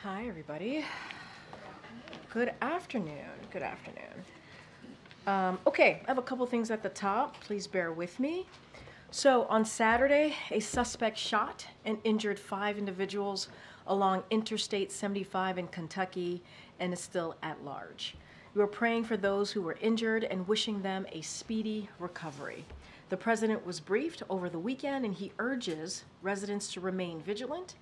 Hi, everybody. Good afternoon. Good afternoon. Okay, I have a couple things at the top. Please bear with me. So, on Saturday, a suspect shot and injured 5 individuals along Interstate 75 in Kentucky and is still at large. We are praying for those who were injured and wishing them a speedy recovery. The president was briefed over the weekend and he urges residents to remain vigilant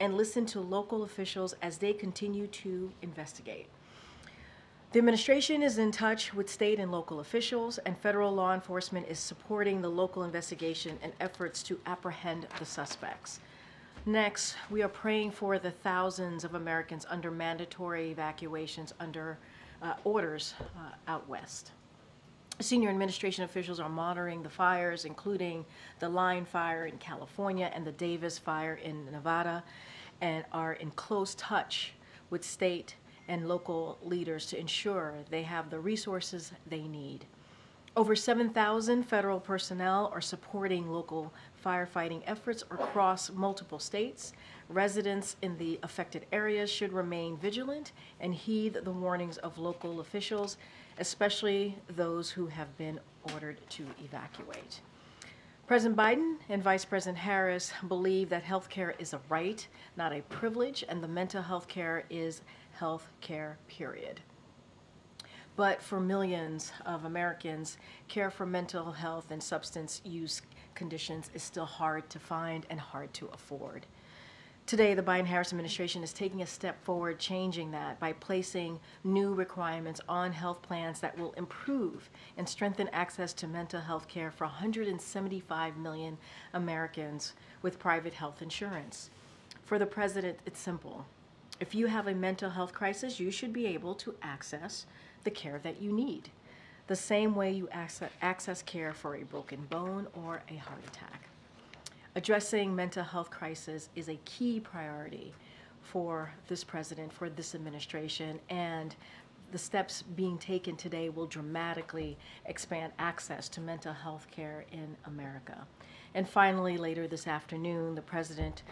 and listen to local officials as they continue to investigate. The administration is in touch with state and local officials, and federal law enforcement is supporting the local investigation and efforts to apprehend the suspects. Next, we are praying for the thousands of Americans under mandatory evacuations under orders out west. Senior administration officials are monitoring the fires, including the Line Fire in California and the Davis Fire in Nevada, and are in close touch with state and local leaders to ensure they have the resources they need. Over 7,000 federal personnel are supporting local firefighting efforts across multiple states. Residents in the affected areas should remain vigilant and heed the warnings of local officials, especially those who have been ordered to evacuate. President Biden and Vice President Harris believe that health care is a right, not a privilege, and the mental health care is health care, period. But for millions of Americans, care for mental health and substance use conditions is still hard to find and hard to afford. Today, the Biden-Harris administration is taking a step forward, changing that by placing new requirements on health plans that will improve and strengthen access to mental health care for 175 million Americans with private health insurance. For the president, it's simple. If you have a mental health crisis, you should be able to access the care that you need, the same way you access care for a broken bone or a heart attack. Addressing mental health crisis is a key priority for this president, for this administration, and the steps being taken today will dramatically expand access to mental health care in America. And finally, later this afternoon, the president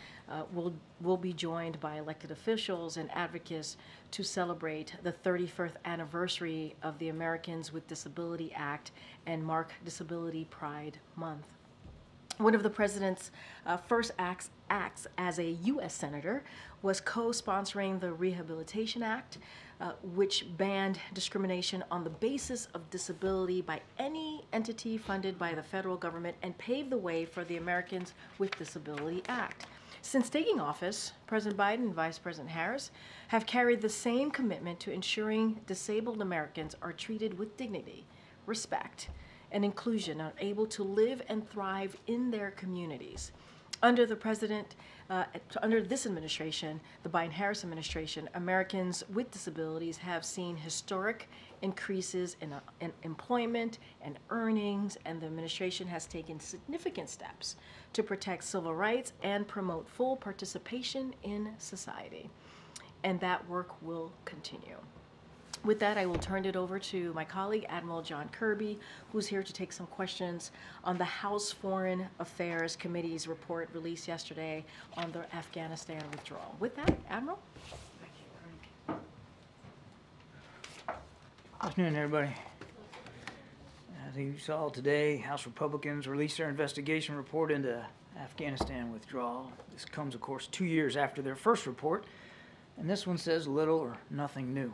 will be joined by elected officials and advocates to celebrate the 31st anniversary of the Americans with Disability Act and mark Disability Pride Month. One of the president's first acts as a U.S. senator was co-sponsoring the Rehabilitation Act, which banned discrimination on the basis of disability by any entity funded by the federal government and paved the way for the Americans with Disability Act. Since taking office, President Biden and Vice President Harris have carried the same commitment to ensuring disabled Americans are treated with dignity, respect, and inclusion, are able to live and thrive in their communities. Under the president, under this administration, the Biden-Harris administration, Americans with disabilities have seen historic increases in employment and earnings, and the administration has taken significant steps to protect civil rights and promote full participation in society. And that work will continue. With that, I will turn it over to my colleague, Admiral John Kirby, who's here to take some questions on the House Foreign Affairs Committee's report released yesterday on the Afghanistan withdrawal. With that, Admiral. Good afternoon, everybody. As you saw today, House Republicans released their investigation report into Afghanistan withdrawal. This comes, of course, 2 years after their first report, and this one says little or nothing new.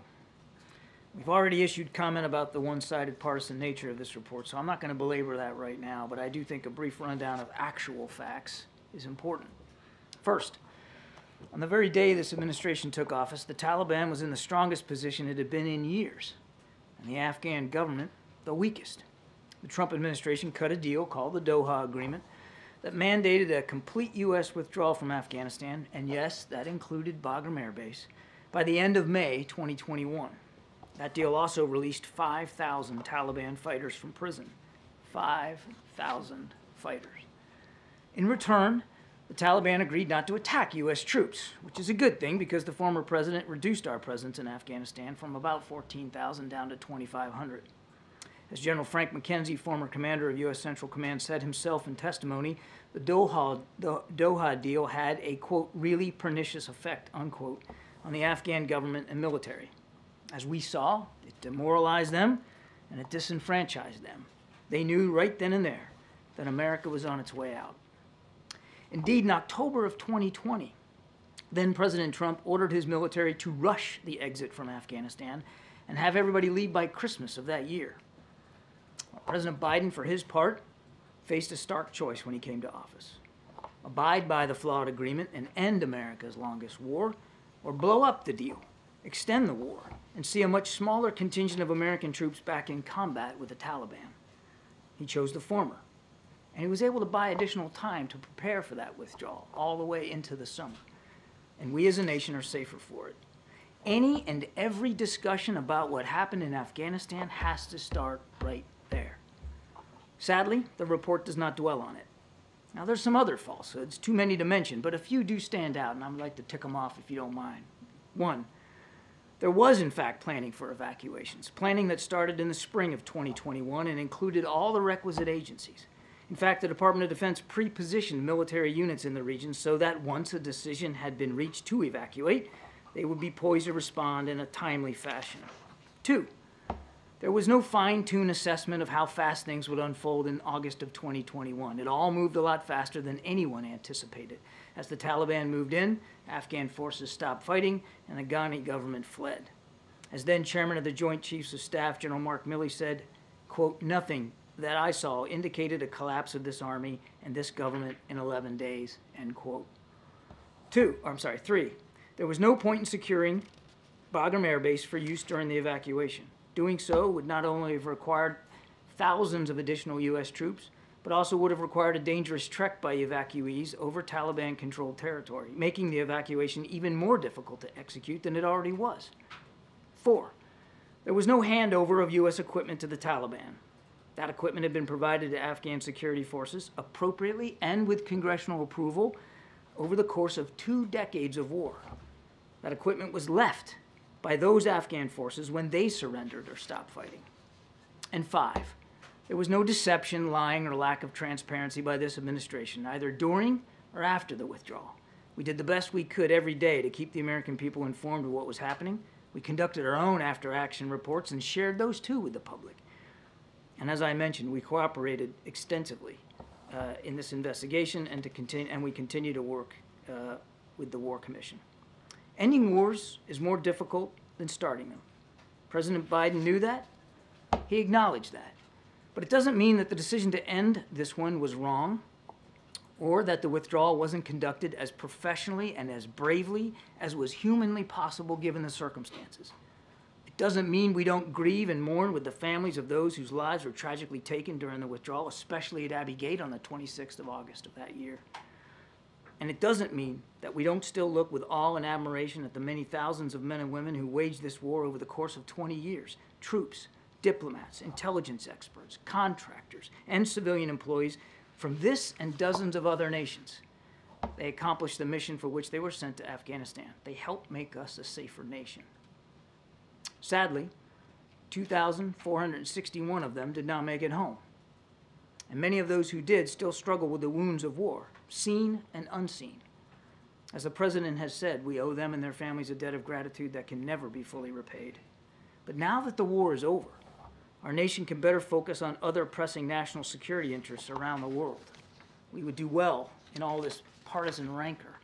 We've already issued comment about the one-sided partisan nature of this report, so I'm not going to belabor that right now, but I do think a brief rundown of actual facts is important. First, on the very day this administration took office, the Taliban was in the strongest position it had been in years, and the Afghan government the weakest. The Trump administration cut a deal called the Doha Agreement that mandated a complete U.S. withdrawal from Afghanistan, and yes, that included Bagram Air Base, by the end of May 2021. That deal also released 5,000 Taliban fighters from prison. 5,000 fighters. In return, the Taliban agreed not to attack U.S. troops, which is a good thing because the former president reduced our presence in Afghanistan from about 14,000 down to 2,500. As General Frank McKenzie, former commander of U.S. Central Command, said himself in testimony, the Doha deal had a, quote, really pernicious effect, unquote, on the Afghan government and military. As we saw, it demoralized them and it disenfranchised them. They knew right then and there that America was on its way out. Indeed, in October of 2020, then President Trump ordered his military to rush the exit from Afghanistan and have everybody leave by Christmas of that year. President Biden, for his part, faced a stark choice when he came to office. Abide by the flawed agreement and end America's longest war, or blow up the deal, extend the war, and see a much smaller contingent of American troops back in combat with the Taliban. He chose the former, and he was able to buy additional time to prepare for that withdrawal all the way into the summer. And we as a nation are safer for it. Any and every discussion about what happened in Afghanistan has to start right there. Sadly, the report does not dwell on it. Now, there's some other falsehoods, too many to mention, but a few do stand out, and I'd like to tick them off if you don't mind. One, there was, in fact, planning for evacuations, planning that started in the spring of 2021 and included all the requisite agencies. In fact, the Department of Defense pre-positioned military units in the region so that once a decision had been reached to evacuate, they would be poised to respond in a timely fashion. Two, there was no fine-tuned assessment of how fast things would unfold in August of 2021. It all moved a lot faster than anyone anticipated. As the Taliban moved in, Afghan forces stopped fighting, and the Ghani government fled. As then chairman of the Joint Chiefs of Staff, General Mark Milley said, quote, "Nothing that I saw indicated a collapse of this army and this government in 11 days, end quote. Three, there was no point in securing Bagram Air Base for use during the evacuation. Doing so would not only have required thousands of additional U.S. troops, but also would have required a dangerous trek by evacuees over Taliban-controlled territory, making the evacuation even more difficult to execute than it already was. 4, there was no handover of U.S. equipment to the Taliban. That equipment had been provided to Afghan security forces appropriately and with congressional approval over the course of 2 decades of war. That equipment was left by those Afghan forces when they surrendered or stopped fighting. And 5, there was no deception, lying, or lack of transparency by this administration, either during or after the withdrawal. We did the best we could every day to keep the American people informed of what was happening. We conducted our own after-action reports and shared those too with the public. And as I mentioned, we cooperated extensively in this investigation and we continue to work with the War Commission. Ending wars is more difficult than starting them. President Biden knew that. He acknowledged that. But it doesn't mean that the decision to end this one was wrong or that the withdrawal wasn't conducted as professionally and as bravely as was humanly possible given the circumstances. It doesn't mean we don't grieve and mourn with the families of those whose lives were tragically taken during the withdrawal, especially at Abbey Gate on the 26th of August of that year. And it doesn't mean that we don't still look with awe and admiration at the many thousands of men and women who waged this war over the course of 20 years. Troops, diplomats, intelligence experts, contractors, and civilian employees from this and dozens of other nations. They accomplished the mission for which they were sent to Afghanistan. They helped make us a safer nation. Sadly, 2,461 of them did not make it home. And many of those who did still struggle with the wounds of war, seen and unseen. As the President has said, we owe them and their families a debt of gratitude that can never be fully repaid. But now that the war is over, our nation can better focus on other pressing national security interests around the world. We would do well in all this partisan rancor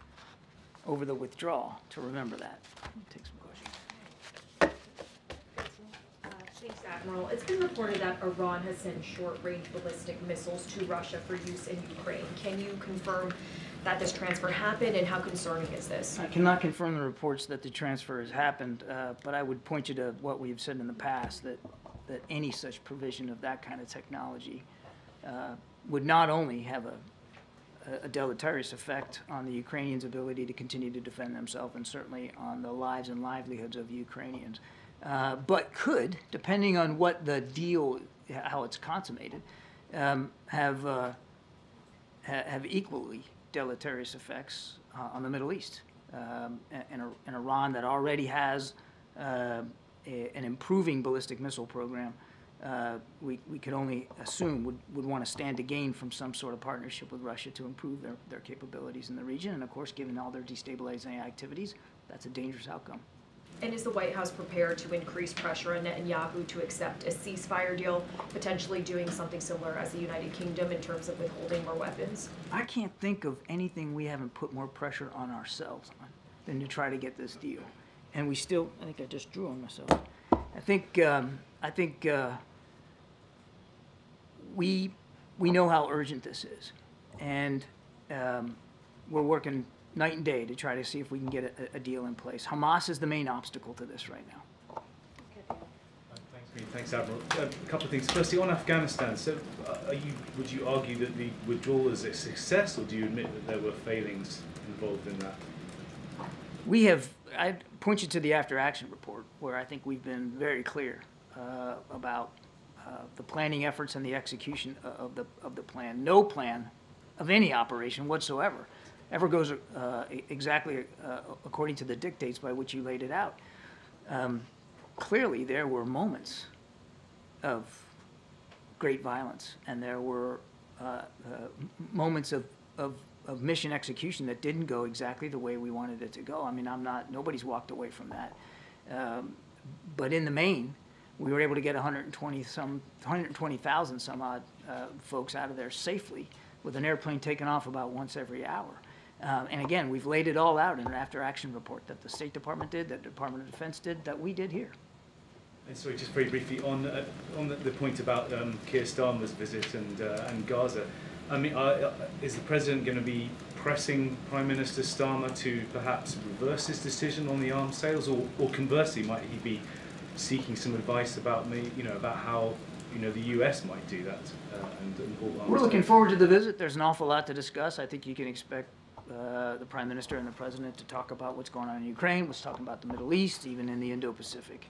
over the withdrawal to remember that. Take some questions. Thanks, Admiral. It's been reported that Iran has sent short-range ballistic missiles to Russia for use in Ukraine. Can you confirm that this transfer happened, and how concerning is this? I cannot confirm the reports that the transfer has happened, but I would point you to what we've said in the past, that any such provision of that kind of technology would not only have a deleterious effect on the Ukrainians' ability to continue to defend themselves and certainly on the lives and livelihoods of Ukrainians, but could, depending on what the deal, how it's consummated, have equally deleterious effects on the Middle East. And Iran, that already has an improving ballistic missile program, we could only assume would want to stand to gain from some sort of partnership with Russia to improve their capabilities in the region. And of course, given all their destabilizing activities, that's a dangerous outcome. And is the White House prepared to increase pressure on Netanyahu to accept a ceasefire deal, potentially doing something similar as the United Kingdom in terms of withholding more weapons? I can't think of anything we haven't put more pressure on ourselves on than to try to get this deal. And we still, I think I just drew on myself. I think we know how urgent this is. And we're working night and day to try to see if we can get a deal in place. Hamas is the main obstacle to this right now. Thanks, Admiral. A couple of things. Firstly, on Afghanistan, so would you argue that the withdrawal is a success, or do you admit that there were failings involved in that? I'd point you to the after-action report, where I think we've been very clear about the planning efforts and the execution of the plan. No plan of any operation whatsoever ever goes exactly according to the dictates by which you laid it out. Clearly, there were moments of great violence, and there were moments of mission execution that didn't go exactly the way we wanted it to go. I mean, nobody's walked away from that. But in the main, we were able to get 120,000 some odd folks out of there safely, with an airplane taken off about once every hour. And again, we've laid it all out in an after-action report that the State Department did, that the Department of Defense did, that we did here. And sorry, just very briefly on the point about Keir Starmer's visit and Gaza. I mean, is the president going to be pressing Prime Minister Starmer to perhaps reverse his decision on the arms sales, or conversely, might he be seeking some advice about about how the U.S. might do that and halt arms? We're looking forward to the visit. There's an awful lot to discuss. I think you can expect the Prime Minister and the President to talk about what's going on in Ukraine, what's talking about the Middle East, even in the Indo-Pacific.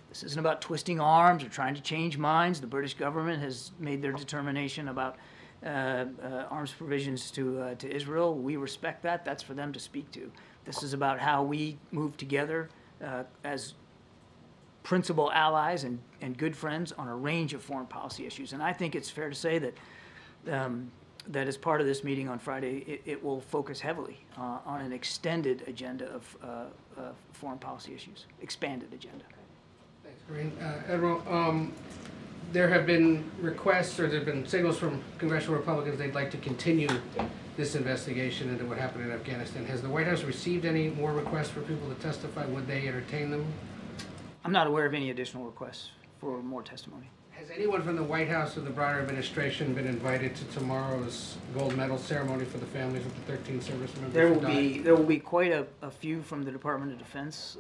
This isn't about twisting arms or trying to change minds. The British government has made their determination about arms provisions to Israel. We respect that. That's for them to speak to. This is about how we move together as principal allies and good friends on a range of foreign policy issues. And I think it's fair to say that that as part of this meeting on Friday, it will focus heavily on an extended agenda of foreign policy issues, expanded agenda. Thanks, Karine. Admiral, there have been requests, or there have been signals from congressional Republicans they'd like to continue this investigation into what happened in Afghanistan. Has the White House received any more requests for people to testify? Would they entertain them? I'm not aware of any additional requests for more testimony. Has anyone from the White House or the broader administration been invited to tomorrow's gold medal ceremony for the families of the 13 service members who died? There will be quite a few from the Department of Defense,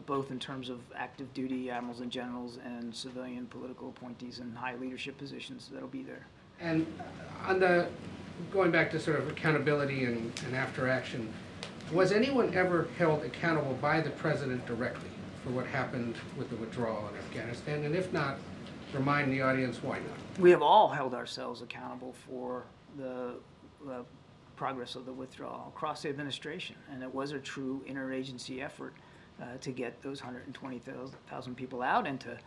both in terms of active duty admirals and generals and civilian political appointees in high leadership positions that'll be there. And on going back to sort of accountability and after action, was anyone ever held accountable by the president directly for what happened with the withdrawal in Afghanistan? And if not, remind the audience why not. We have all held ourselves accountable for the progress of the withdrawal across the administration, and it was a true interagency effort to get those 120,000 people out and to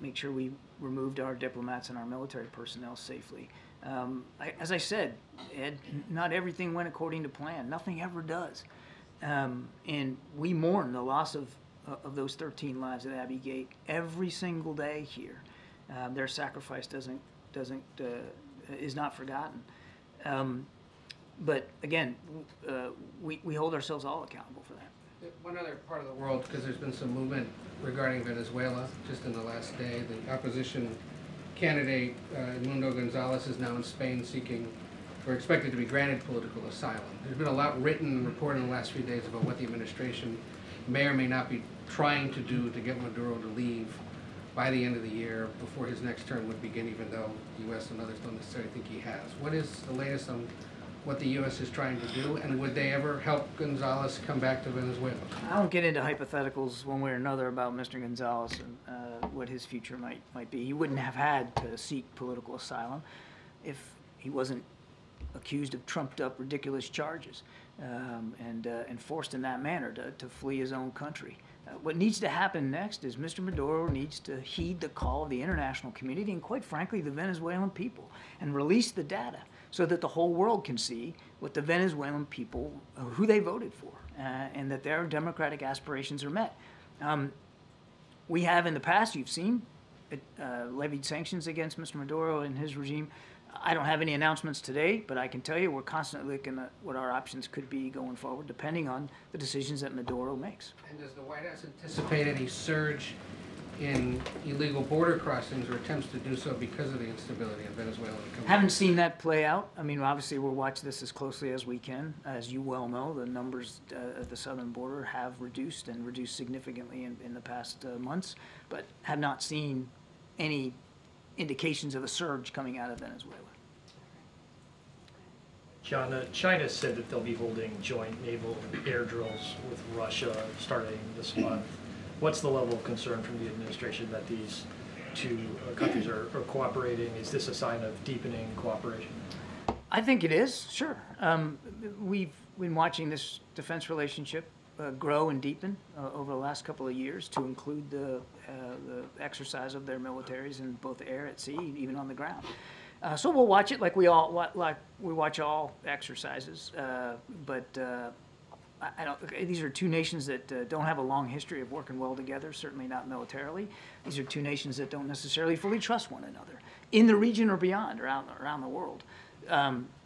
make sure we removed our diplomats and our military personnel safely. As I said, Ed, not everything went according to plan. Nothing ever does. And we mourn the loss of those 13 lives at Abbey Gate every single day here. Their sacrifice is not forgotten. But again, we hold ourselves all accountable for that. One other part of the world, because there's been some movement regarding Venezuela just in the last day. The opposition candidate, Mundo Gonzalez, is now in Spain seeking, or expected to be granted political asylum. There's been a lot written and reported in the last few days about what the administration may or may not be trying to do to get Maduro to leave by the end of the year, before his next term would begin, even though the U.S. and others don't necessarily think he has. What is the latest on what the U.S. is trying to do, and would they ever help Gonzalez come back to Venezuela? I don't get into hypotheticals one way or another about Mr. Gonzalez and what his future might be. He wouldn't have had to seek political asylum if he wasn't accused of trumped-up, ridiculous charges and forced in that manner to flee his own country. What needs to happen next is Mr. Maduro needs to heed the call of the international community and, quite frankly, the Venezuelan people, and release the data so that the whole world can see what the Venezuelan people, who they voted for. and that their democratic aspirations are met. We have in the past, you've seen, levied sanctions against Mr. Maduro and his regime. I don't have any announcements today, but I can tell you we're constantly looking at what our options could be going forward, depending on the decisions that Maduro makes. And does the White House anticipate any surge in illegal border crossings or attempts to do so because of the instability in Venezuela? Haven't seen that play out. I mean, obviously, we'll watch this as closely as we can. As you well know, the numbers at the southern border have reduced and reduced significantly in the past months, but have not seen any indications of a surge coming out of Venezuela. John, China said that they'll be holding joint naval air drills with Russia starting this month. What's the level of concern from the administration that these two countries are cooperating? Is this a sign of deepening cooperation? I think it is, sure. We've been watching this defense relationship grow and deepen over the last couple of years to include the exercise of their militaries in both the air, at sea, even on the ground. So we'll watch it like we watch all exercises, but these are two nations that don't have a long history of working well together, certainly not militarily. These are two nations that don't necessarily fully trust one another in the region or beyond, around the world.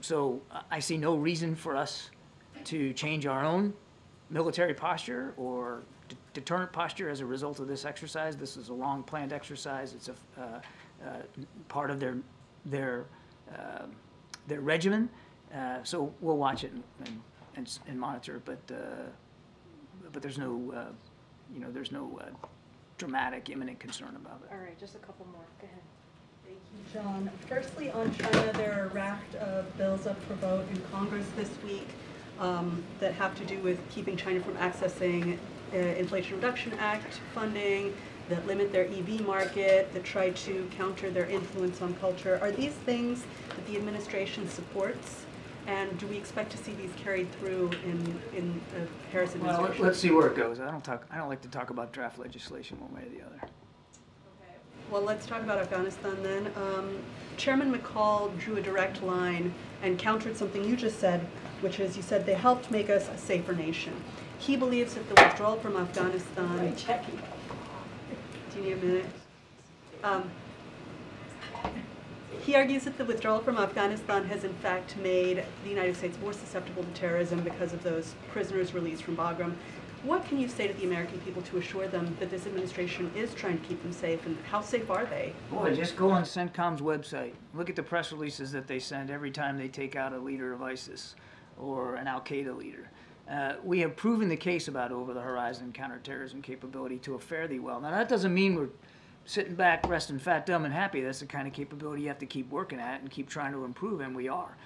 So I see no reason for us to change our own military posture or deterrent posture as a result of this exercise. This is a long-planned exercise. It's a part of their regimen. So we'll watch it and monitor, but there's no, there's no dramatic, imminent concern about it. All right, just a couple more. Go ahead. Thank you, John. Firstly, on China, there are a raft of bills up for vote in Congress this week that have to do with keeping China from accessing Inflation Reduction Act funding, that limit their EV market, that try to counter their influence on culture. Are these things that the administration supports? And do we expect to see these carried through in the Harris administration? Well, let's see where it goes. I don't like to talk about draft legislation one way or the other. Okay. Well, let's talk about Afghanistan then. Chairman McCall drew a direct line and countered something you just said, which is you said they helped make us a safer nation. He believes that the withdrawal from Afghanistan. Do you need a minute? He argues that the withdrawal from Afghanistan has in fact made the United States more susceptible to terrorism because of those prisoners released from Bagram. What can you say to the American people to assure them that this administration is trying to keep them safe, and how safe are they? Boy, just go on CENTCOM's website. Look at the press releases that they send every time they take out a leader of ISIS or an al-Qaeda leader. We have proven the case about over-the-horizon counterterrorism capability to a fairly well. Now, that doesn't mean we're sitting back, resting fat, dumb, and happy. That's the kind of capability you have to keep working at and keep trying to improve, and we are.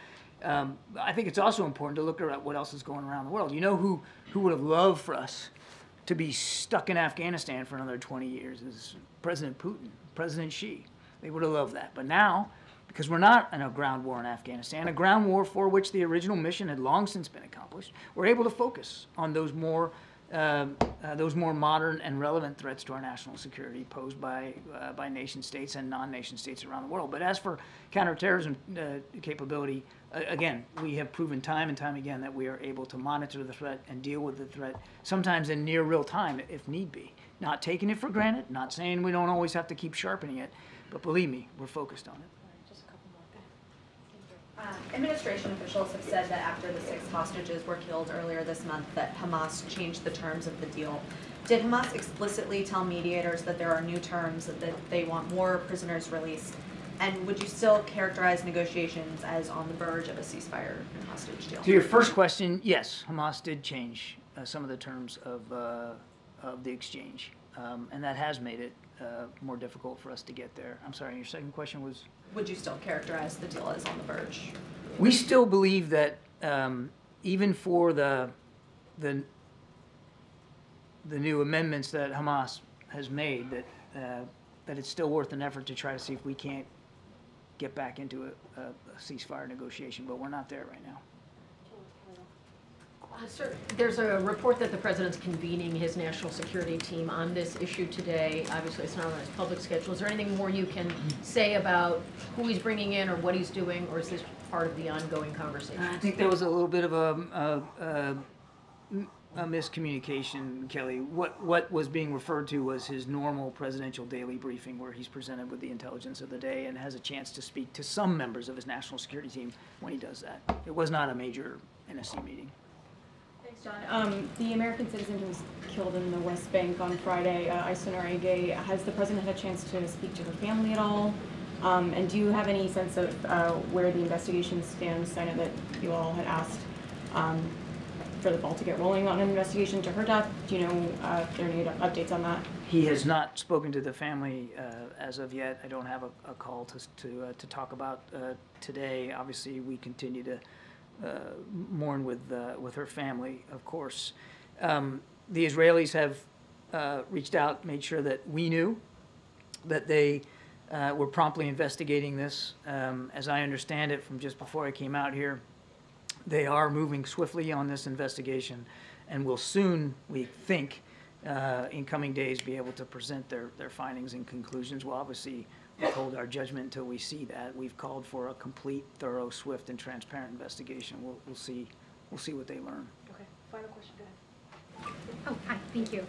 I think it's also important to look at what else is going around the world. You know who would have loved for us to be stuck in Afghanistan for another 20 years is President Putin, President Xi. They would have loved that. But now, because we're not in a ground war in Afghanistan, a ground war for which the original mission had long since been accomplished, we're able to focus on those more modern and relevant threats to our national security posed by nation states and non-nation states around the world. But as for counterterrorism capability, again, we have proven time and time again that we are able to monitor the threat and deal with the threat, sometimes in near real time if need be. Not taking it for granted, not saying we don't always have to keep sharpening it, but believe me, we're focused on it. Administration officials have said that after the 6 hostages were killed earlier this month that Hamas changed the terms of the deal. Did Hamas explicitly tell mediators that there are new terms, that they want more prisoners released? And would you still characterize negotiations as on the verge of a ceasefire and hostage deal? To your first question, yes, Hamas did change some of the terms of the exchange, and that has made it more difficult for us to get there. I'm sorry, your second question was? Would you still characterize the deal as on the verge? We still believe that even for the new amendments that Hamas has made, that it's still worth an effort to try to see if we can't get back into a ceasefire negotiation, but we're not there right now. Sir, there's a report that the president's convening his national security team on this issue today. Obviously, it's not on his public schedule. Is there anything more you can say about who he's bringing in or what he's doing, or is this part of the ongoing conversation? I think there was a little bit of a a miscommunication, Kelly. What was being referred to was his normal presidential daily briefing where he's presented with the intelligence of the day and has a chance to speak to some members of his national security team when he does that. It was not a major NSC meeting. Thanks, John. The American citizen who was killed in the West Bank on Friday, Aysen Ege, has the president had a chance to speak to her family at all? And do you have any sense of where the investigation stands? I know that you all had asked for the ball to get rolling on an investigation to her death. Do you know if there are any updates on that? He has not spoken to the family as of yet. I don't have a call to talk about today. Obviously, we continue to mourn with her family, of course. The Israelis have reached out, made sure that we knew that they were promptly investigating this. As I understand it from just before I came out here, they are moving swiftly on this investigation and will soon, we think, in coming days, be able to present their findings and conclusions. We'll obviously withhold our judgment until we see that. We've called for a complete, thorough, swift, and transparent investigation. We'll see what they learn. Okay, final question, go ahead. Oh, hi, thank you.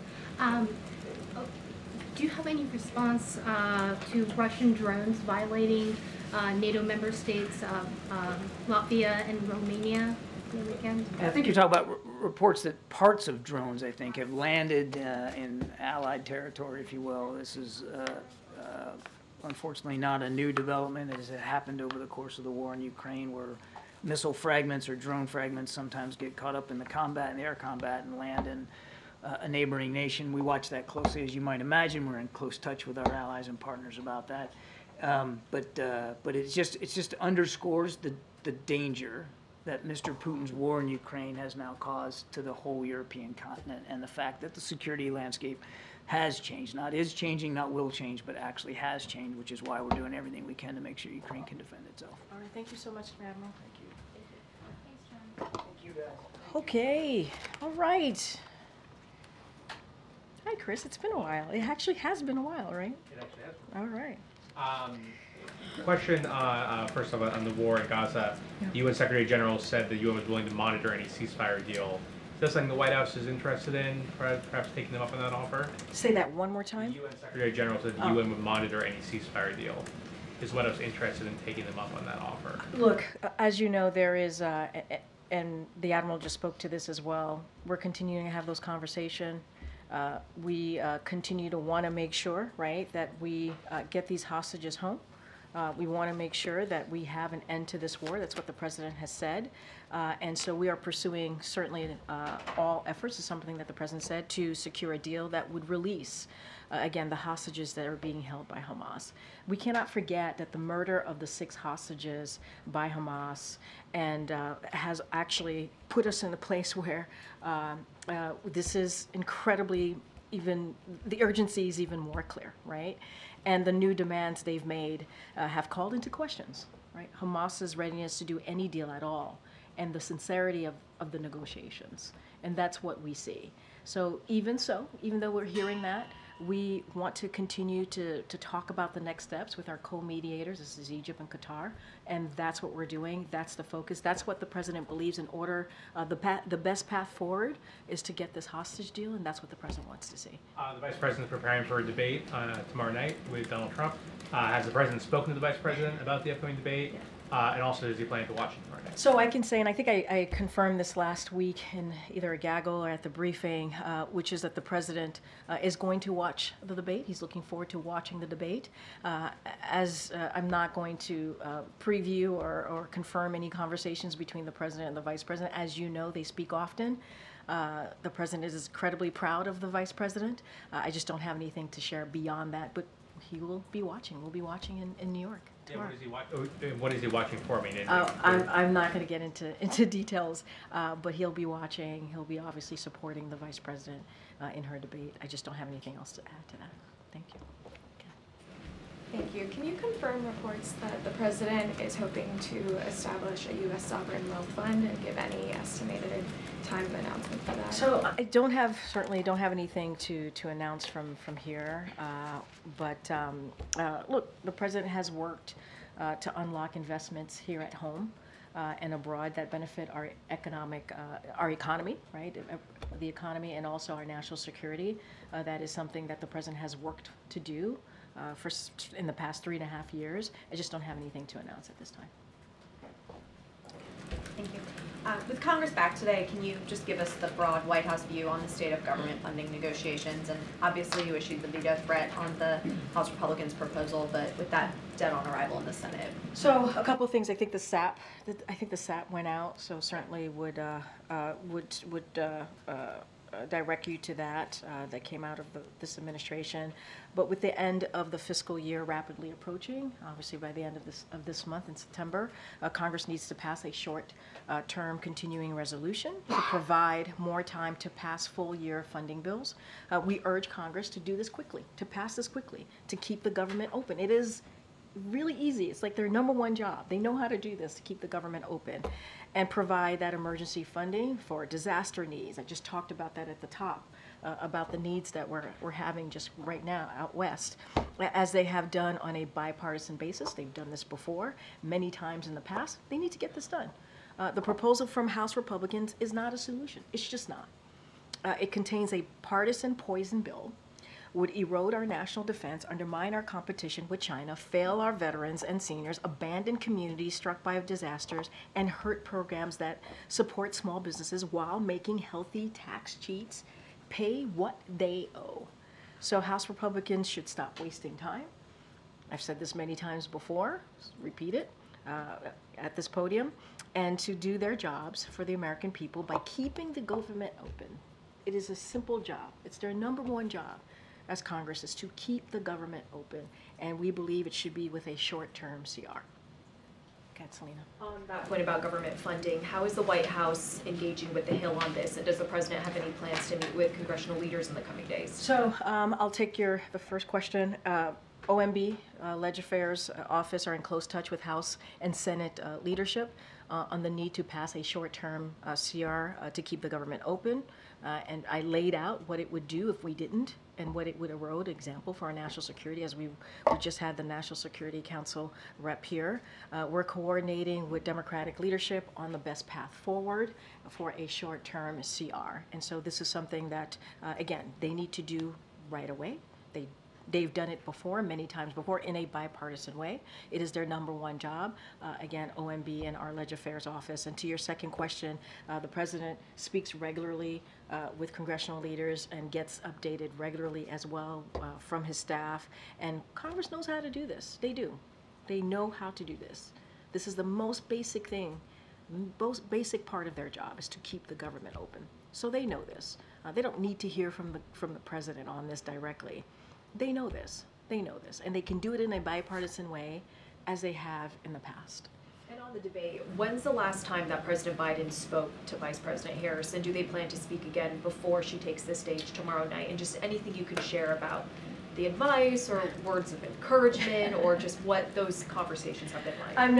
Do you have any response to Russian drones violating NATO member states, Latvia and Romania the weekend? I think you're talking about reports that parts of drones, I think, have landed in Allied territory, if you will. This is unfortunately not a new development. It has happened over the course of the war in Ukraine, where missile fragments or drone fragments sometimes get caught up in the combat, in the air combat, and land in a neighboring nation. We watch that closely, as you might imagine. We're in close touch with our allies and partners about that. But it just underscores the danger that Mr. Putin's war in Ukraine has now caused to the whole European continent, and the fact that the security landscape has changed, not is changing, not will change, but actually has changed, which is why we're doing everything we can to make sure Ukraine can defend itself. All right, thank you so much, Admiral. Thank you. Thanks, John. Thank you, guys. Okay, all right. Hi, Chris. It's been a while. It actually has been a while, right? It actually has. All right. Question, first of all, on the war in Gaza. Yeah. The UN Secretary General said the UN was willing to monitor any ceasefire deal. Is this something the White House is interested in, perhaps taking them up on that offer? Say that one more The time. UN Secretary General said the UN would monitor any ceasefire deal. Is the White House interested in taking them up on that offer? Look, as you know, there is, and the Admiral just spoke to this as well, we're continuing to have those conversations. We continue to want to make sure, right, that we get these hostages home. We want to make sure that we have an end to this war. That's what the president has said. And so we are pursuing certainly all efforts, is something that the president said, to secure a deal that would release, again, the hostages that are being held by Hamas. We cannot forget that the murder of the 6 hostages by Hamas and has actually put us in a place where this is incredibly, even the urgency is even more clear, right? And the new demands they've made have called into questions, right? Hamas's readiness to do any deal at all, and the sincerity of the negotiations. And that's what we see. So, even though we're hearing that, we want to continue to talk about the next steps with our co-mediators. This is Egypt and Qatar, and that's what we're doing. That's the focus. That's what the president believes in order. The best path forward is to get this hostage deal, and that's what the president wants to see. The Vice President is preparing for a debate tomorrow night with Donald Trump. Has the President spoken to the Vice President about the upcoming debate? And also, is he planning to watch it tomorrow night? So I can say, and I think I confirmed this last week in either a gaggle or at the briefing, which is that the president is going to watch the debate. He's looking forward to watching the debate. I'm not going to preview or confirm any conversations between the president and the vice president. As you know, they speak often. The president is incredibly proud of the vice president. I just don't have anything to share beyond that, but he will be watching. We'll be watching in New York. Yeah, what is he watching for? I mean, I'm not going to get into details, but he'll be watching. He'll be obviously supporting the vice president in her debate. I just don't have anything else to add to that. Thank you. Thank you. Can you confirm reports that the president is hoping to establish a U.S. sovereign wealth fund and give any estimated time of announcement for that? So I certainly don't have anything to announce from here. But look, the president has worked to unlock investments here at home. and abroad that benefit our economy, right? The economy and also our national security. That is something that the president has worked to do in the past 3.5 years. I just don't have anything to announce at this time. Thank you. With Congress back today, can you just give us the broad White House view on the state of government funding negotiations? And obviously you issued the veto threat on the House Republicans' proposal, but with that dead on arrival in the Senate. So a couple of things. I think the SAP went out, so certainly would direct you to that. That came out of this administration. But with the end of the fiscal year rapidly approaching, obviously by the end of this month in September, Congress needs to pass a short-term continuing resolution to provide more time to pass full-year funding bills. We urge Congress to do this quickly, to pass this quickly, to keep the government open. It is really easy. It's like their number one job. They know how to do this, to keep the government open and provide that emergency funding for disaster needs. I just talked about that at the top, about the needs that we're having just right now out west, as they have done on a bipartisan basis. They've done this before, many times in the past. They need to get this done. The proposal from House Republicans is not a solution. It's just not. It contains a partisan poison bill, would erode our national defense, undermine our competition with China, fail our veterans and seniors, abandon communities struck by disasters, and hurt programs that support small businesses while making healthy tax cheats pay what they owe. So House Republicans should stop wasting time. I've said this many times before, repeat it at this podium, and to do their jobs for the American people by keeping the government open. It is a simple job. It's their number one job as Congress, is to keep the government open, and we believe it should be with a short-term CR. Okay, Selena. On that point about government funding, how is the White House engaging with the Hill on this, and does the president have any plans to meet with congressional leaders in the coming days? So I'll take the first question. OMB, Leg Affairs Office, are in close touch with House and Senate leadership on the need to pass a short-term CR to keep the government open. And I laid out what it would do if we didn't, and what it would erode, example, for our national security, as we just had the National Security Council rep here. We're coordinating with Democratic leadership on the best path forward for a short-term CR. And so this is something that, again, they need to do right away. They've done it before, many times before, in a bipartisan way. It is their number one job. Again, OMB and our Leg Affairs Office. And to your second question, the president speaks regularly with congressional leaders and gets updated regularly as well from his staff. And Congress knows how to do this. They do. They know how to do this. This is the most basic thing, most basic part of their job, is to keep the government open. So they know this. They don't need to hear from the president on this directly. They know this. They know this. And they can do it in a bipartisan way, as they have in the past. And on the debate, when's the last time that President Biden spoke to Vice President Harris, and do they plan to speak again before she takes the stage tomorrow night? And just anything you can share about the advice or words of encouragement, or just what those conversations have been like? I'm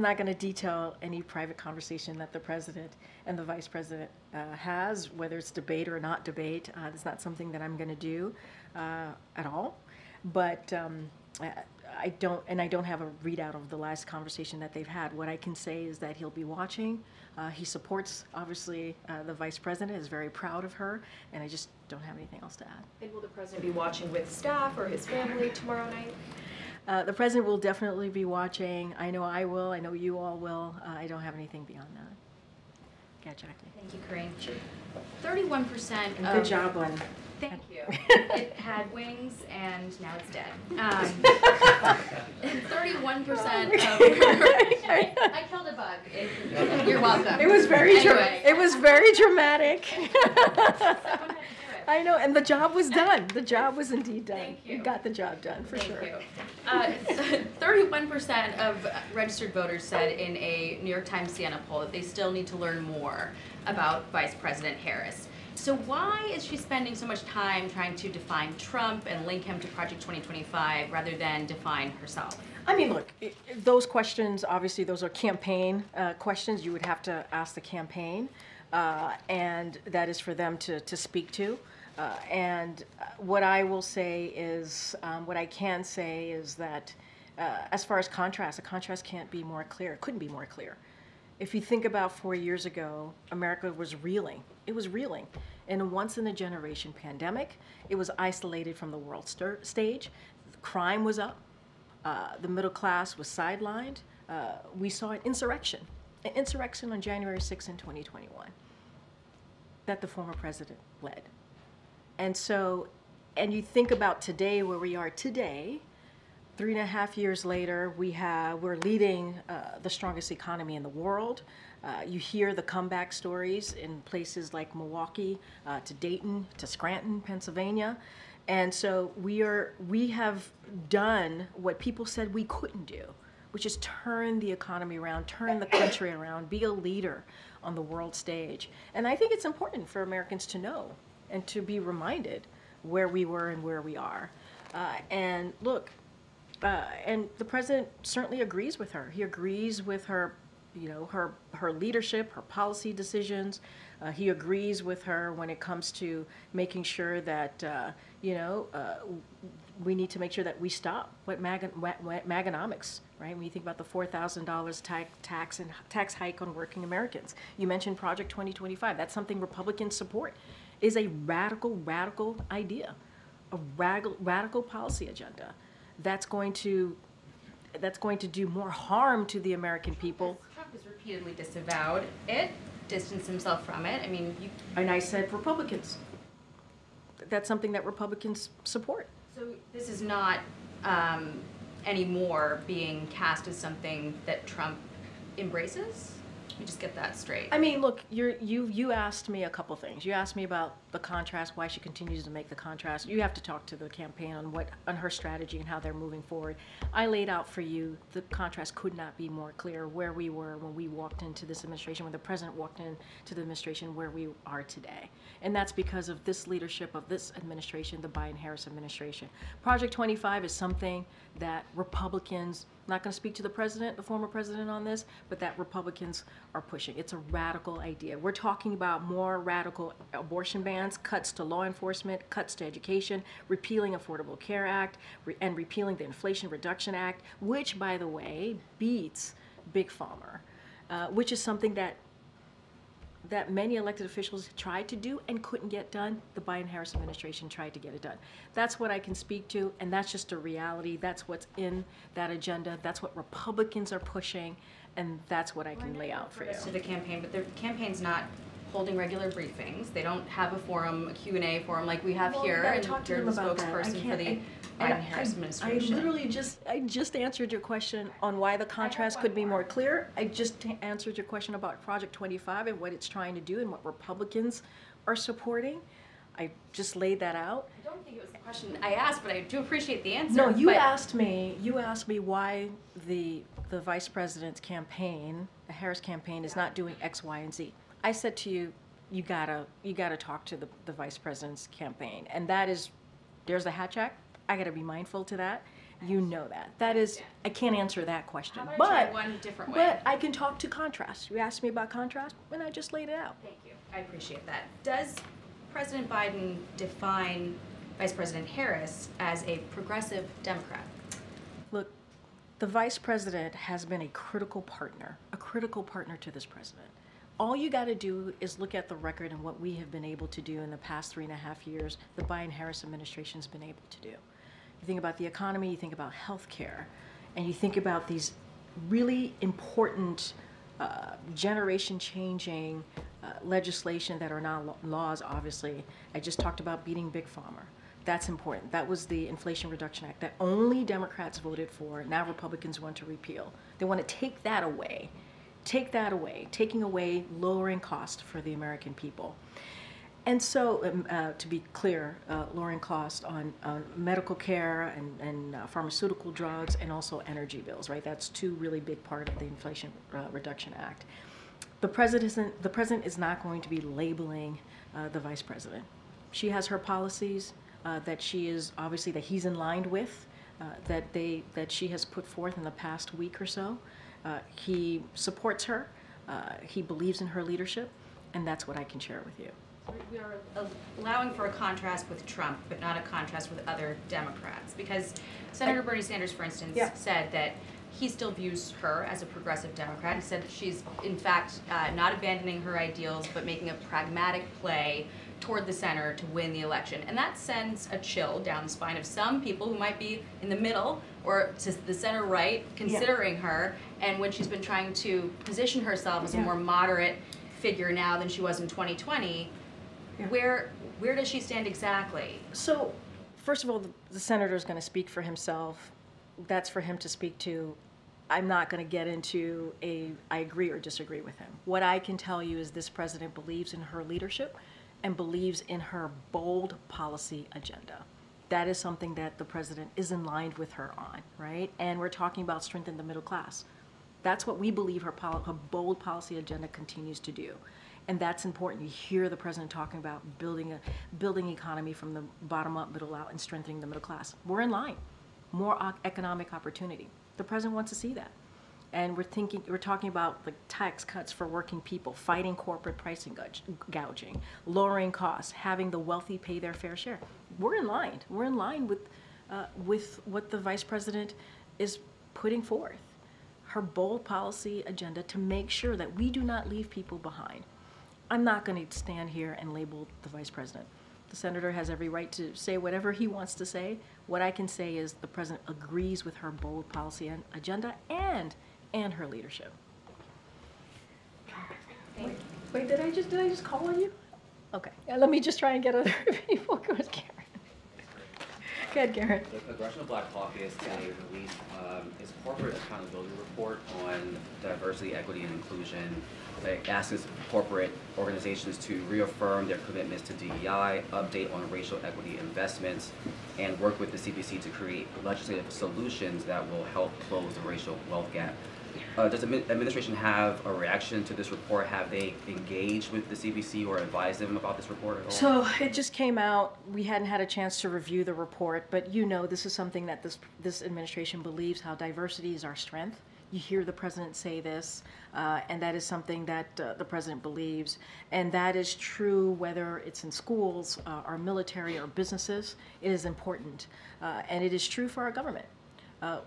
not gonna detail any private conversation that the president and the vice president has, whether it's debate or not debate. It's not something that I'm gonna do at all. But I don't have a readout of the last conversation that they've had. What I can say is that he'll be watching. He supports, obviously, the vice president, is very proud of her, and I just don't have anything else to add. And will the president be watching with staff or his family tomorrow night? The president will definitely be watching. I know I will. I know you all will. I don't have anything beyond that. Yeah, Jackie. Thank you, Karine. 31% of... Good job on... Thank you. It had wings and now it's dead. 31% of... I killed a bug. You're welcome. It was very anyway. It was very dramatic. Someone had to do it. I know, and the job was done. The job was indeed done. Thank you. You got the job done, for Thank sure. you. 31% of registered voters said in a New York Times Siena poll that they still need to learn more about Vice President Harris. So why is she spending so much time trying to define Trump and link him to Project 2025 rather than define herself? I mean, look, those questions, obviously, those are campaign questions. You would have to ask the campaign, and that is for them to speak to. And what I will say is, what I can say is that As far as contrast, the contrast can't be more clear. It couldn't be more clear. If you think about 4 years ago, America was reeling. It was reeling. In a once-in-a-generation pandemic, it was isolated from the world stage. Crime was up. The middle class was sidelined. We saw an insurrection on January 6th in 2021 that the former president led. And so, and you think about today, where we are today, 3.5 years later, we're leading the strongest economy in the world. You hear the comeback stories in places like Milwaukee, to Dayton, to Scranton, Pennsylvania. And so we have done what people said we couldn't do, which is turn the economy around, turn the country around, be a leader on the world stage. And I think it's important for Americans to know and to be reminded where we were and where we are. And look, and the president certainly agrees with her. He agrees with her, her leadership, her policy decisions. He agrees with her when it comes to making sure that, we need to make sure that we stop what Maganomics, right? When you think about the $4,000 tax hike on working Americans. You mentioned Project 2025. That's something Republicans support. Is a radical idea, a radical policy agenda. That's going to do more harm to the American people. Trump has repeatedly disavowed it, distanced himself from it. I mean, and I said Republicans. That's something that Republicans support. So this is not anymore being cast as something that Trump embraces? Let me just get that straight. I mean, look, you asked me a couple things. You asked me about the contrast, why she continues to make the contrast. You have to talk to the campaign on her strategy and how they're moving forward. I laid out for you the contrast could not be more clear where we were when we walked into this administration, when the president walked into the administration, where we are today. And that's because of this leadership of this administration, the Biden-Harris administration. Project 25 is something that Republicans, I'm not going to speak to the president, the former president on this, but that Republicans are pushing. It's a radical idea. We're talking about more radical abortion bans, cuts to law enforcement, cuts to education, repealing Affordable Care Act, and repealing the Inflation Reduction Act, which, by the way, beats Big Pharma, which is something that many elected officials tried to do and couldn't get done. The Biden-Harris administration tried to get it done. That's what I can speak to, and that's just a reality. That's what's in that agenda. That's what Republicans are pushing, and that's what I can lay out for you. To the campaign, but the campaign's not holding regular briefings. They don't have a forum, a Q&A forum like we have here, and you're the spokesperson for the Biden-Harris administration. I just answered your question on why the contrast could be more clear. I just answered your question about Project 25 and what it's trying to do and what Republicans are supporting. I just laid that out. I don't think it was the question I asked, but I do appreciate the answer. No, you asked me why the vice president's campaign, the Harris campaign, is not doing X, Y, and Z. I said to you, you gotta talk to the vice president's campaign, and that is, there's the hat check. I gotta be mindful to that. You know that. That is, I can't answer that question. How about I try one different way? But I can talk to contrast. You asked me about contrast, and I just laid it out. Thank you. I appreciate that. Does President Biden define Vice President Harris as a progressive Democrat? Look, the vice president has been a critical partner to this president. All you got to do is look at the record and what we have been able to do in the past 3.5 years, the Biden-Harris administration's been able to do. You think about the economy, you think about healthcare, and you think about these really important generation-changing legislation that are now laws, obviously. I just talked about beating Big Pharma. That's important. That was the Inflation Reduction Act that only Democrats voted for. Now Republicans want to repeal. They want to take that away. Taking away lowering cost for the American people. And so, to be clear, lowering cost on medical care and pharmaceutical drugs and also energy bills, right? That's two really big part of the Inflation Reduction Act. The president is not going to be labeling the vice president. She has her policies that she is, obviously, that he's in line with, that she has put forth in the past week or so. He supports her, he believes in her leadership, and that's what I can share with you. we are allowing for a contrast with Trump, but not a contrast with other Democrats. Because Senator Bernie Sanders, for instance, said that he still views her as a progressive Democrat. He said that she's, in fact, not abandoning her ideals, but making a pragmatic play toward the center to win the election. And that sends a chill down the spine of some people who might be in the middle or to the center right, considering her, and when she's been trying to position herself as a more moderate figure now than she was in 2020, where does she stand exactly? So, first of all, the senator is going to speak for himself. That's for him to speak to. I'm not going to get into I agree or disagree with him. What I can tell you is this president believes in her leadership and believes in her bold policy agenda. That is something that the president is in line with her on, right? And we're talking about strengthening the middle class. That's what we believe her bold policy agenda continues to do. And that's important. You hear the president talking about building economy from the bottom up, middle out, and strengthening the middle class. We're in line. More economic opportunity. The president wants to see that. And we're talking about like tax cuts for working people, fighting corporate pricing gouging, lowering costs, having the wealthy pay their fair share. We're in line. We're in line with what the vice president is putting forth. Her bold policy agenda to make sure that we do not leave people behind. I'm not going to stand here and label the vice president. The senator has every right to say whatever he wants to say. What I can say is the president agrees with her bold policy agenda and her leadership. Wait, did I just call on you? Okay, let me just try and get other people. Go ahead, Karen. Go ahead, Karen. The Congressional Black Caucus today released its corporate accountability report on diversity, equity, and inclusion. It asks corporate organizations to reaffirm their commitments to DEI, update on racial equity investments, and work with the CBC to create legislative solutions that will help close the racial wealth gap. Does the administration have a reaction to this report? Have they engaged with the CBC or advised them about this report at all? So it just came out. We hadn't had a chance to review the report, but you know this is something that this administration believes, how diversity is our strength. You hear the president say this, and that is something that the president believes. And that is true whether it's in schools, our military, or businesses. It is important. And it is true for our government.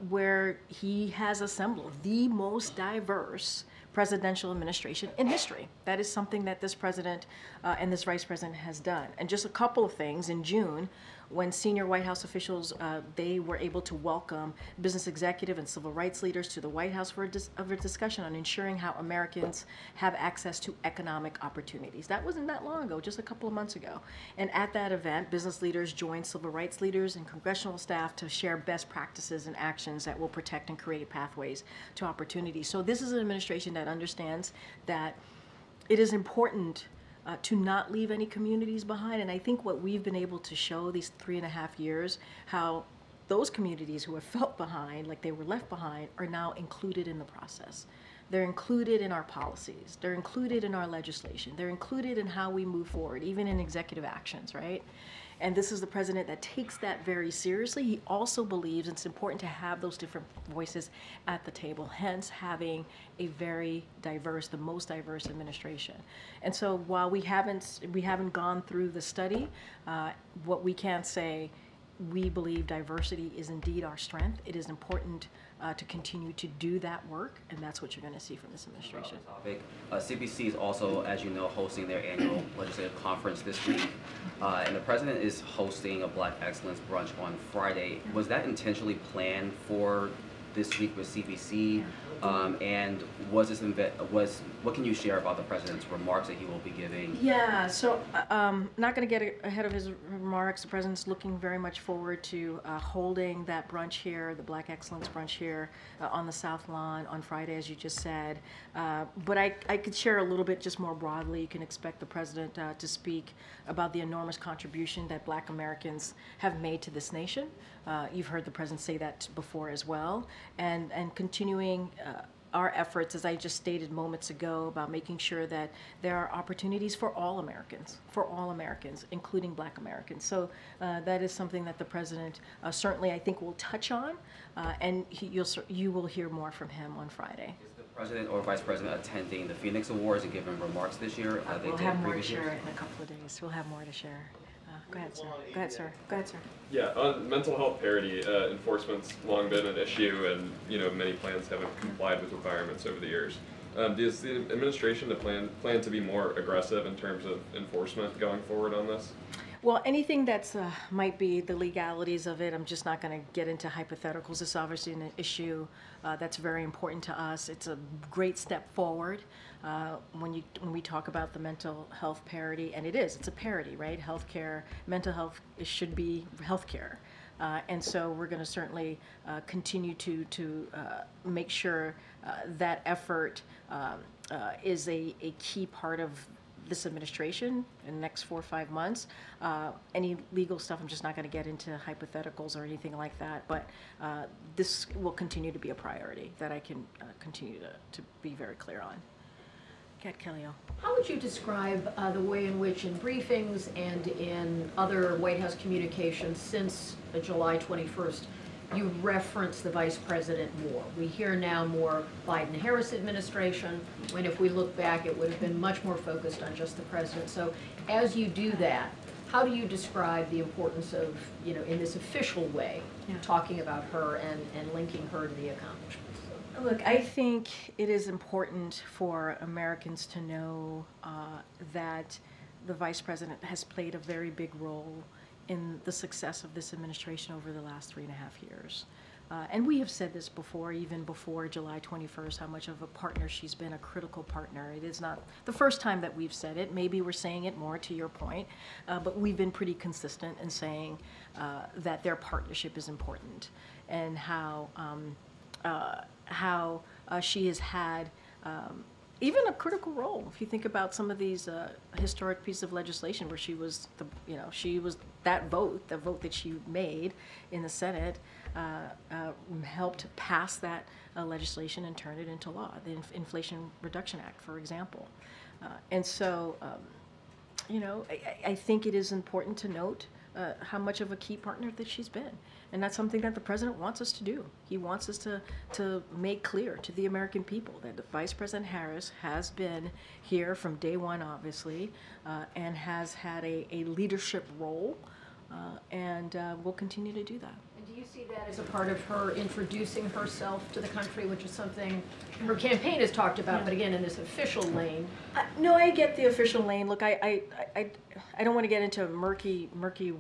Where he has assembled the most diverse presidential administration in history. That is something that this president and this vice president has done. And just a couple of things. In June, when senior White House officials, they were able to welcome business executive and civil rights leaders to the White House for a discussion on ensuring how Americans have access to economic opportunities. That wasn't that long ago, just a couple of months ago. And at that event, business leaders joined civil rights leaders and congressional staff to share best practices and actions that will protect and create pathways to opportunity. So this is an administration that understands that it is important to not leave any communities behind. And I think what we've been able to show these 3.5 years, how those communities who have felt behind, like they were left behind, are now included in the process. They're included in our policies. They're included in our legislation. They're included in how we move forward, even in executive actions, right? And this is the president that takes that very seriously. He also believes it's important to have those different voices at the table, hence having a very diverse, the most diverse administration. And so while we haven't gone through the study, what we can say, we believe diversity is indeed our strength. It is important to continue to do that work, and that's what you're going to see from this administration. CBC is also, as you know, hosting their annual legislative conference this week, and the president is hosting a Black Excellence brunch on Friday. Was that intentionally planned for this week with CBC? And what can you share about the president's remarks that he will be giving? Yeah, so not going to get ahead of his remarks. The president's looking very much forward to holding that brunch here, the Black Excellence brunch here on the South Lawn on Friday, as you just said. But I could share a little bit just more broadly. You can expect the president to speak about the enormous contribution that Black Americans have made to this nation. You've heard the president say that before as well. And continuing our efforts, as I just stated moments ago, about making sure that there are opportunities for all Americans, including Black Americans. So that is something that the president certainly, I think, will touch on, and you will hear more from him on Friday. Is the President or Vice President attending the Phoenix Awards and giving remarks this year? They We'll did have more to previous years? share in a couple of days. We'll have more to share. Go ahead, sir. Go ahead, sir. Go ahead, sir. Yeah, on mental health parity, enforcement's long been an issue, and many plans haven't complied with requirements over the years. Does the administration plan to be more aggressive in terms of enforcement going forward on this? Well, anything that's might be the legalities of it, I'm just not going to get into hypotheticals. It's obviously an issue that's very important to us. It's a great step forward when we talk about the mental health parity, and it's a parity, right? Healthcare, mental health, it should be healthcare. And so we're going to certainly continue to make sure that effort is a key part of this administration in the next 4 or 5 months. Any legal stuff, I'm just not going to get into hypotheticals or anything like that, but this will continue to be a priority that I can continue to be very clear on. Kat Kellyo. How would you describe the way in which in briefings and in other White House communications since July 21st, you reference the vice president more? We hear now more Biden-Harris administration, when if we look back, it would have been much more focused on just the president. So as you do that, how do you describe the importance of, in this official way, talking about her and linking her to the accomplishments? Look, I think it is important for Americans to know that the vice president has played a very big role in the success of this administration over the last 3.5 years. And we have said this before, even before July 21st, how much of a partner she's been, a critical partner. It is not the first time that we've said it. Maybe we're saying it more, to your point, but we've been pretty consistent in saying that their partnership is important, and how she has had even a critical role. If you think about some of these historic pieces of legislation where she was that vote, the vote that she made in the Senate, helped pass that legislation and turn it into law, the Inflation Reduction Act, for example. And so, I think it is important to note how much of a key partner that she's been. And that's something that the president wants us to do. He wants us to make clear to the American people that Vice President Harris has been here from day one, obviously, and has had a leadership role, and will continue to do that. And do you see that as a part of her introducing herself to the country, which is something her campaign has talked about, but again, in this official lane? No, I get the official lane. Look, I don't want to get into murky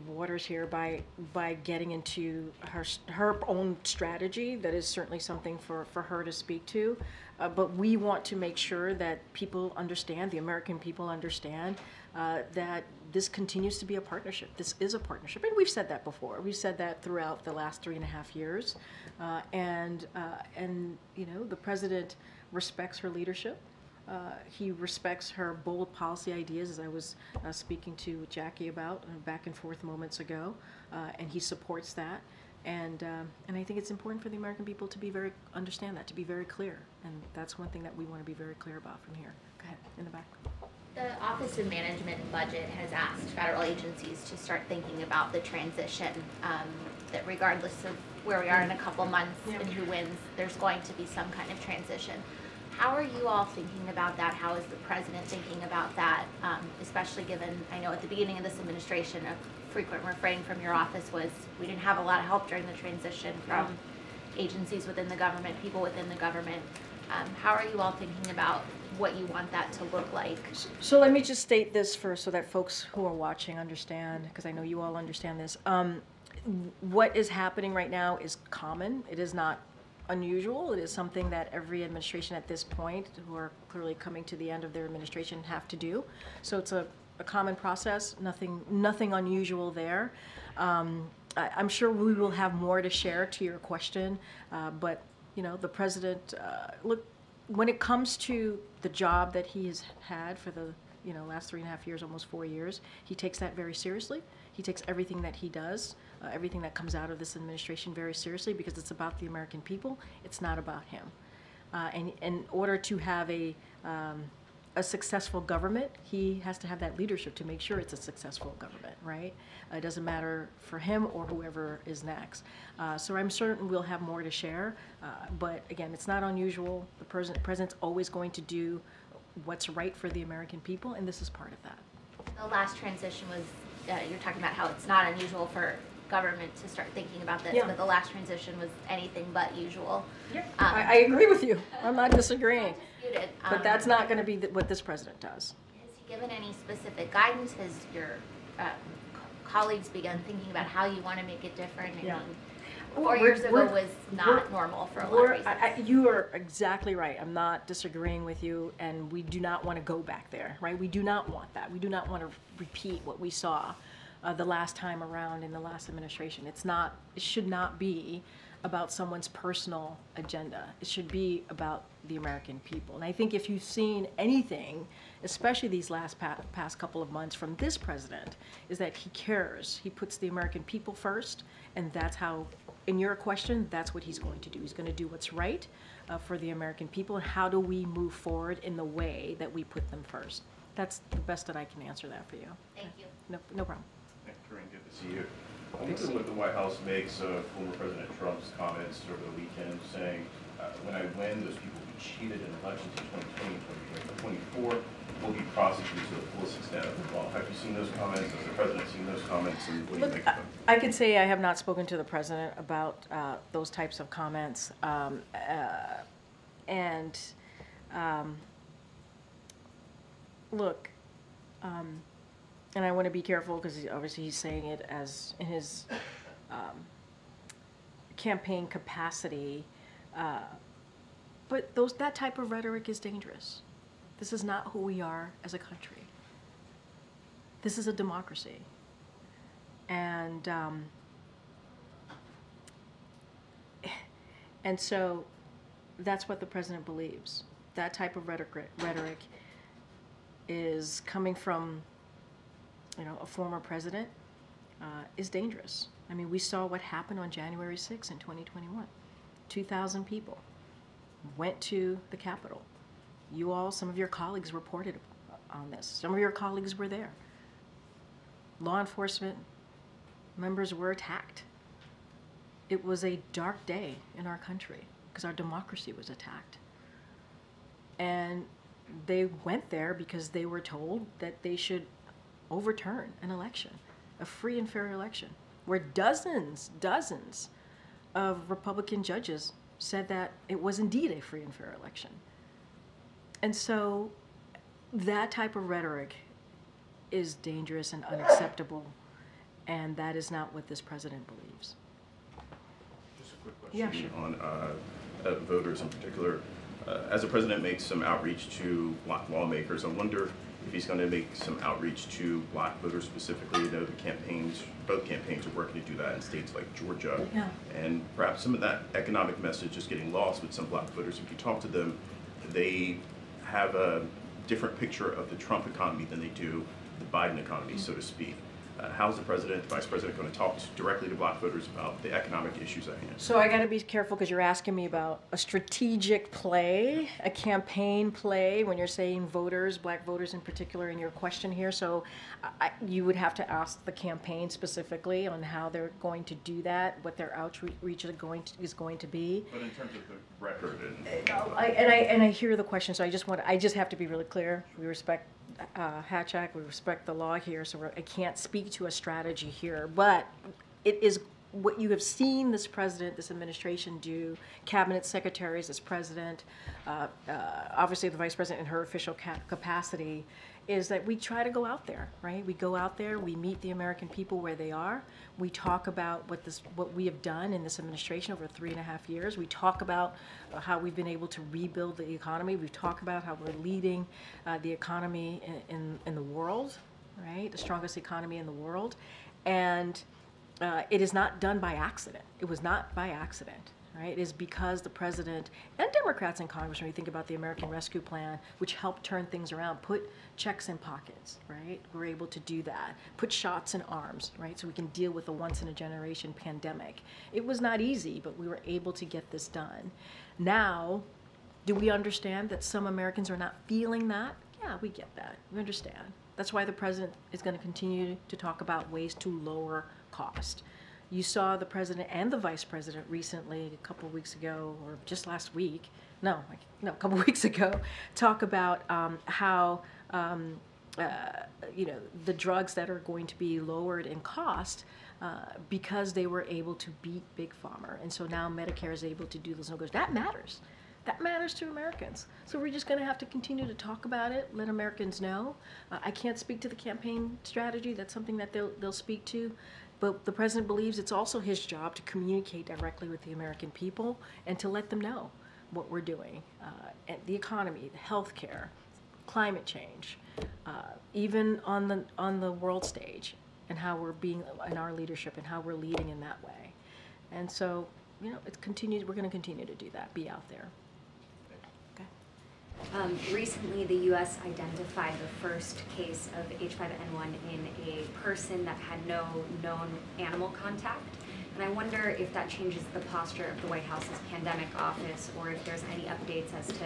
waters here by getting into her own strategy. That is certainly something for her to speak to. But we want to make sure that people understand, the American people understand, that this continues to be a partnership. This is a partnership, and we've said that before. We've said that throughout the last 3.5 years, and the president respects her leadership. He respects her bold policy ideas, as I was speaking to Jackie about back and forth moments ago, and he supports that. And I think it's important for the American people to understand that, to be very clear, and that's one thing that we want to be very clear about from here. Go ahead, in the back. The Office of Management and Budget has asked federal agencies to start thinking about the transition, that regardless of where we are in a couple months and who wins, there's going to be some kind of transition. How are you all thinking about that? How is the president thinking about that? Especially given, I know at the beginning of this administration, a frequent refrain from your office was, we didn't have a lot of help during the transition from agencies within the government, people within the government. How are you all thinking about what you want that to look like? So let me just state this first so that folks who are watching understand, because I know you all understand this. What is happening right now is common. It is not unusual. It is something that every administration at this point, who are clearly coming to the end of their administration, have to do. So it's a common process, nothing unusual there. I'm sure we will have more to share to your question, but the president, look, when it comes to the job that he has had for the last 3.5 years, almost 4 years, he takes that very seriously. He takes everything that he does, everything that comes out of this administration very seriously, because it's about the American people. It's not about him. And in order to have a a successful government, he has to have that leadership to make sure it's a successful government, right? It doesn't matter for him or whoever is next. So I'm certain we'll have more to share. But again, it's not unusual. The president's always going to do what's right for the American people, and this is part of that. The last transition was, you're talking about how it's not unusual for government to start thinking about this, but the last transition was anything but usual. Yeah. I agree with you. I'm not disagreeing. Disputed. But that's not going to be what this president does. Has he given any specific guidance? Has your colleagues begun thinking about how you want to make it different? I mean, 4 years ago was not normal for a lot of reasons. You are exactly right. I'm not disagreeing with you, and we do not want to go back there, right? We do not want that. We do not want to repeat what we saw the last time around in the last administration. It should not be about someone's personal agenda. It should be about the American people. And I think if you've seen anything, especially these last past couple of months from this president, is that he cares. He puts the American people first, and that's how, in your question, that's what he's going to do. He's going to do what's right for the American people, and how do we move forward in the way that we put them first. That's the best that I can answer that for you. Thank you. No problem. Karine, good to see you. I wonder what the White House makes of former President Trump's comments over the weekend saying, when I win, those people who cheated in elections in 2020 and 2024 will be prosecuted to the fullest extent of the law. Have you seen those comments? Has the president seen those comments? And what do you think of them? I could say I have not spoken to the president about those types of comments. Look, and I want to be careful because obviously he's saying it as in his campaign capacity, but that type of rhetoric is dangerous. This is not who we are as a country. This is a democracy, and so that's what the president believes. That type of rhetoric is coming from, a former president, is dangerous. I mean, we saw what happened on January 6th in 2021. 2,000 people went to the Capitol. Some of your colleagues reported on this. Some of your colleagues were there. Law enforcement members were attacked. It was a dark day in our country because our democracy was attacked. And they went there because they were told that they should overturn an election, a free and fair election, where dozens of Republican judges said that it was indeed a free and fair election. And so that type of rhetoric is dangerous and unacceptable, and that is not what this president believes. Just a quick question on voters in particular. As the president makes some outreach to black lawmakers, I wonder if he's going to make some outreach to black voters specifically. The both campaigns are working to do that in states like Georgia. Yeah. And perhaps some of that economic message is getting lost with some black voters. If you talk to them, they have a different picture of the Trump economy than they do the Biden economy, so to speak. How's the president, the vice president going to talk directly to black voters about the economic issues at hand? So I got to be careful because you're asking me about a strategic play, a campaign play, when you're saying voters, black voters in particular, in your question here. So you would have to ask the campaign specifically on how they're going to do that, what their outreach is going to be. But in terms of the record and I hear the question, so I just have to be really clear. We respect Hatch Act, we respect the law here, so I can't speak to a strategy here, but it is what you have seen this president, this administration do, cabinet secretaries, this president, obviously the vice president in her official capacity, is that we try to go out there, right? We go out there, we meet the American people where they are. We talk about what we have done in this administration over 3.5 years. We talk about how we've been able to rebuild the economy. We've talked about how we're leading the economy in the world, right? The strongest economy in the world. And it is not done by accident. It was not by accident. Right? It is because the president and Democrats in Congress, when you think about the American Rescue Plan, which helped turn things around, put checks in pockets, right? We're able to do that. Put shots in arms, right? So we can deal with a once-in-a-generation pandemic. It was not easy, but we were able to get this done. Now, do we understand that some Americans are not feeling that? Yeah, we get that. We understand. That's why the president is going to continue to talk about ways to lower cost. You saw the president and the vice president recently, a couple of weeks ago, or just last week, a couple of weeks ago, talk about how the drugs that are going to be lowered in cost because they were able to beat Big Pharma. And so now Medicare is able to do those negotiations. That matters. That matters to Americans. So we're just going to have to continue to talk about it, let Americans know. I can't speak to the campaign strategy. That's something that they'll speak to. But the president believes it's also his job to communicate directly with the American people and to let them know what we're doing. And the economy, the healthcare, climate change, even on the world stage, and how we're being in our leadership and how we're leading in that way. And so, it continues. We're going to continue to do that. Be out there. Recently, the U.S. identified the first case of H5N1 in a person that had no known animal contact. And I wonder if that changes the posture of the White House's pandemic office, or if there's any updates as to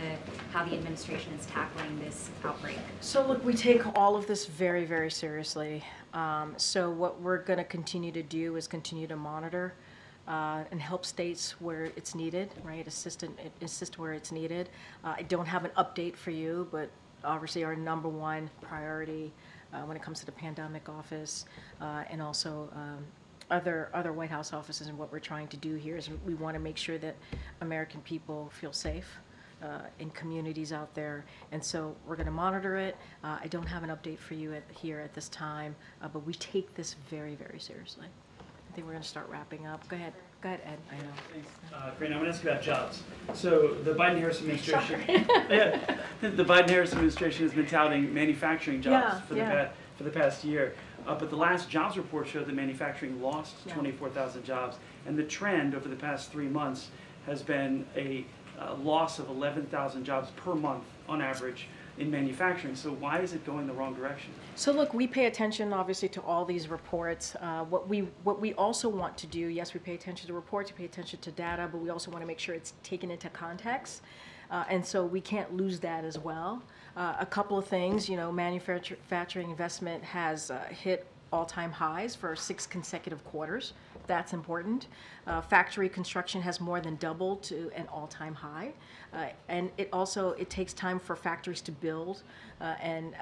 how the administration is tackling this outbreak. So look, we take all of this very, very seriously. So what we're going to continue to do is continue to monitor and help states where it's needed, right? Assist where it's needed. I don't have an update for you, but obviously our number one priority when it comes to the pandemic office and also other White House offices, and what we're trying to do here is we want to make sure that American people feel safe in communities out there, and so we're going to monitor it. I don't have an update for you here at this time, but we take this very, very seriously. I think we're going to start wrapping up. Go ahead, Ed. I know. Thanks. Karine, I want to ask you about jobs. So the Biden-Harris administration, the Biden-Harris administration has been touting manufacturing jobs for the past year. But the last jobs report showed that manufacturing lost 24,000 jobs, and the trend over the past 3 months has been a loss of 11,000 jobs per month on average in manufacturing. So why is it going the wrong direction? So look, we pay attention obviously to all these reports. What we also want to do, yes, we pay attention to reports, we pay attention to data, but we also want to make sure it's taken into context. And so we can't lose that as well. A couple of things, manufacturing investment has hit all-time highs for 6 consecutive quarters. That's important. Factory construction has more than doubled to an all-time high. And it takes time for factories to build and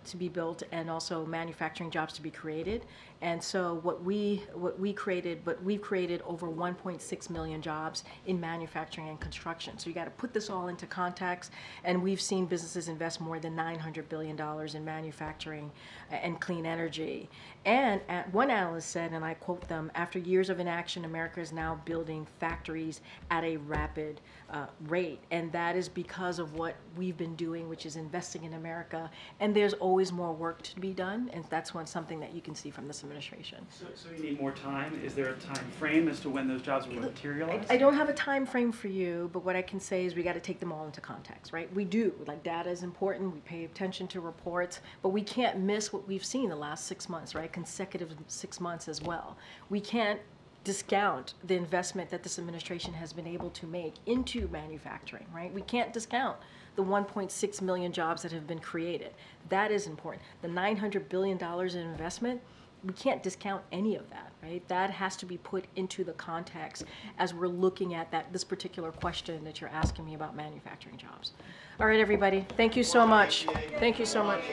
to be built, and also manufacturing jobs to be created. And so we've created over 1.6 million jobs in manufacturing and construction. So you got to put this all into context. And we've seen businesses invest more than $900 billion in manufacturing and clean energy. And one analyst said, and I quote them, "After years of inaction, America is now building factories at a rapid rate." And that is because of what we've been doing, which is investing in America. And there's always more work to be done. And that's something that you can see from this administration. So you need more time. Is there a time frame as to when those jobs will materialize? I don't have a time frame for you, but what I can say is we got to take them all into context, right? We do. Data is important. We pay attention to reports, but we can't miss what we've seen the last 6 months, right? Consecutive 6 months as well. We can't discount the investment that this administration has been able to make into manufacturing, right? We can't discount the 1.6 million jobs that have been created. That is important. The $900 billion in investment, we can't discount any of that, right? That has to be put into the context as we're looking at this particular question that you're asking me about manufacturing jobs. All right, everybody. Thank you so much. Thank you so much.